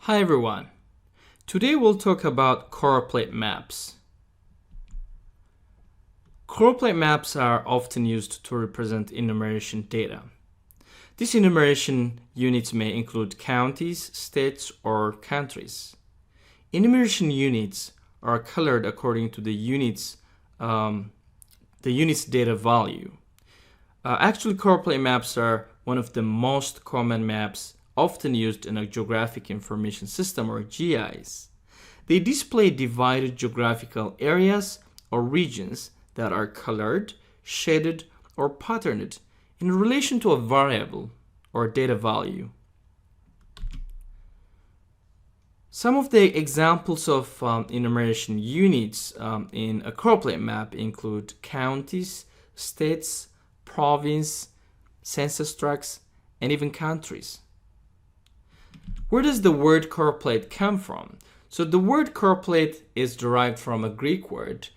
Hi everyone. Today we'll talk about choropleth maps. Choropleth maps are often used to represent enumeration data. These enumeration units may include counties, states, or countries. Enumeration units are colored according to the unit's data value. Actually, choropleth maps are one of the most common maps often used in a Geographic Information System or GIS. They display divided geographical areas or regions that are colored, shaded, or patterned in relation to a variable or data value. Some of the examples of enumeration units in a choropleth map include counties, states, province, census tracts, and even countries. Where does the word choropleth come from? So the word choropleth is derived from a Greek word,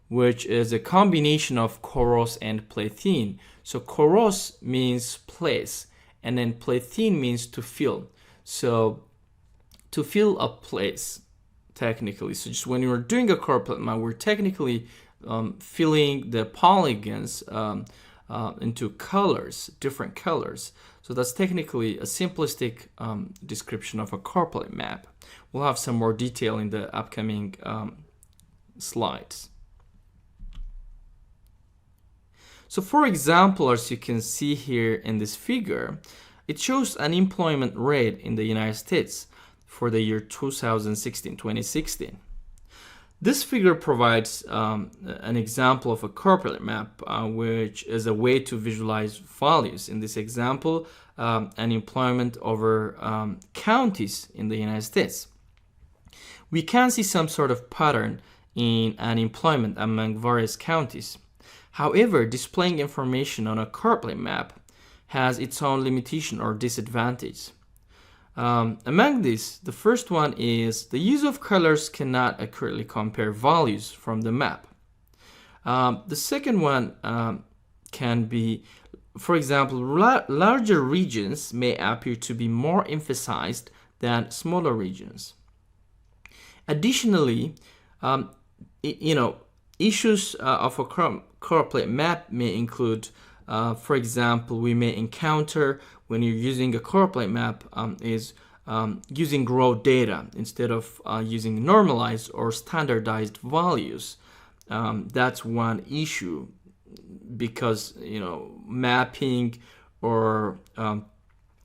which is a combination of choros and plethin. So choros means place, and then plethin means to fill. So to fill a place, technically. So just when you're doing a choropleth map, we're technically filling the polygons into colors, different colors. So that's technically a simplistic description of a choropleth map. We'll have some more detail in the upcoming slides. So for example, as you can see here in this figure, it shows unemployment rate in the United States for the year 2016. This figure provides an example of a choropleth map, which is a way to visualize values. In this example, unemployment over counties in the United States. We can see some sort of pattern in unemployment among various counties. However, displaying information on a choropleth map has its own limitation or disadvantage. Among these, the first one is the use of colors cannot accurately compare values from the map. The second one can be, for example, larger regions may appear to be more emphasized than smaller regions. Additionally, issues of a choropleth map may include, for example, we may encounter when you're using a choropleth map is using raw data instead of using normalized or standardized values. That's one issue because mapping or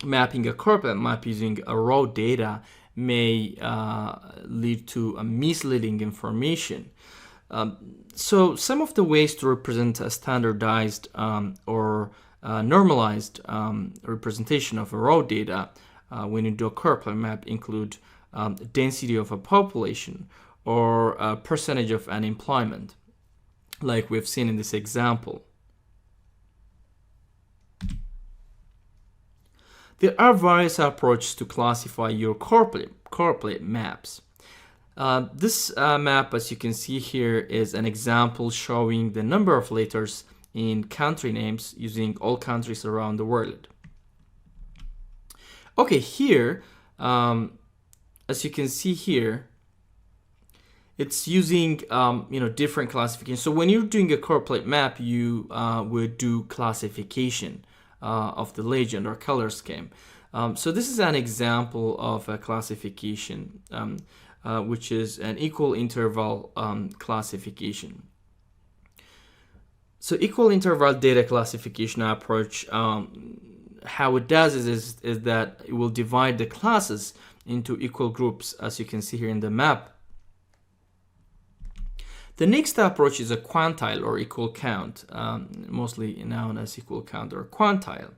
mapping a choropleth map using a raw data may lead to a misleading information. So some of the ways to represent a standardized or normalized representation of a raw data when you do a choropleth map include density of a population or a percentage of unemployment, like we've seen in this example. There are various approaches to classify your choropleth maps. This map, as you can see here, is an example showing the number of letters in country names using all countries around the world. Okay, here, as you can see here, it's using different classifications. So when you're doing a choropleth map, you would do classification of the legend or color scheme. So this is an example of a classification, which is an equal interval classification. So equal interval data classification approach, how it does is that it will divide the classes into equal groups, as you can see here in the map. The next approach is a quantile or equal count, mostly known as equal count or quantile.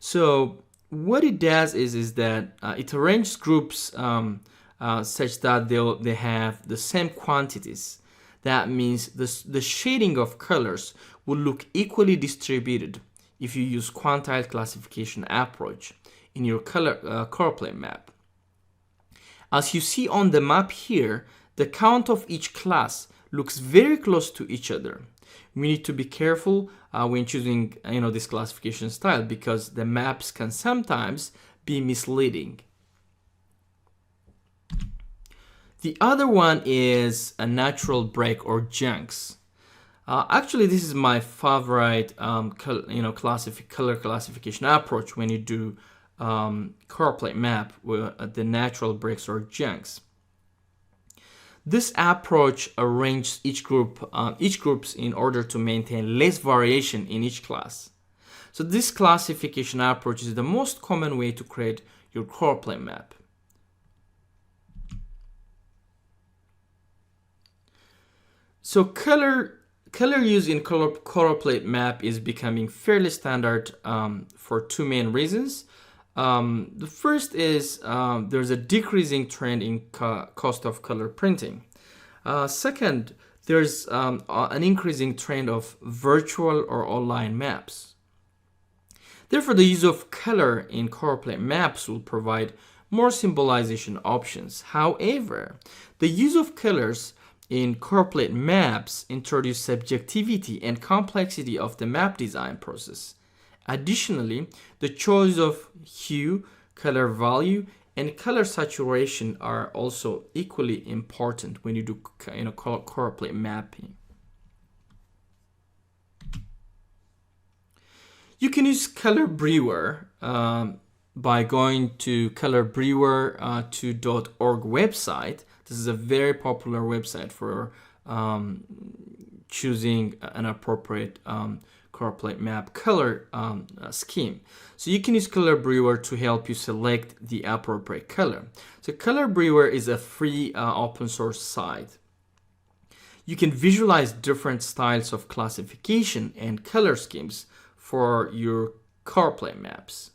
So what it does is that it arranges groups such that they have the same quantities. That means the shading of colors will look equally distributed if you use quantile classification approach in your choropleth map. As you see on the map here, the count of each class looks very close to each other. We need to be careful when choosing this classification style because the maps can sometimes be misleading. The other one is a natural break or junks. Actually, this is my favorite color classification approach when you do Choropleth Map with the natural breaks or junks. This approach arranges each groups in order to maintain less variation in each class. So this classification approach is the most common way to create your Choropleth map. So color use in Choropleth map is becoming fairly standard for two main reasons. The first is there's a decreasing trend in cost of color printing. Second, there's an increasing trend of virtual or online maps. Therefore, the use of color in Choropleth maps will provide more symbolization options. However, the use of colors in Choropleth maps introduce subjectivity and complexity of the map design process. Additionally, the choice of hue, color value, and color saturation are also equally important when you do Choropleth mapping. You can use Color Brewer by going to colorbrewer.org website. This is a very popular website for choosing an appropriate Choropleth map color scheme. So you can use Color Brewer to help you select the appropriate color. So Color Brewer is a free open source site. You can visualize different styles of classification and color schemes for your Choropleth maps.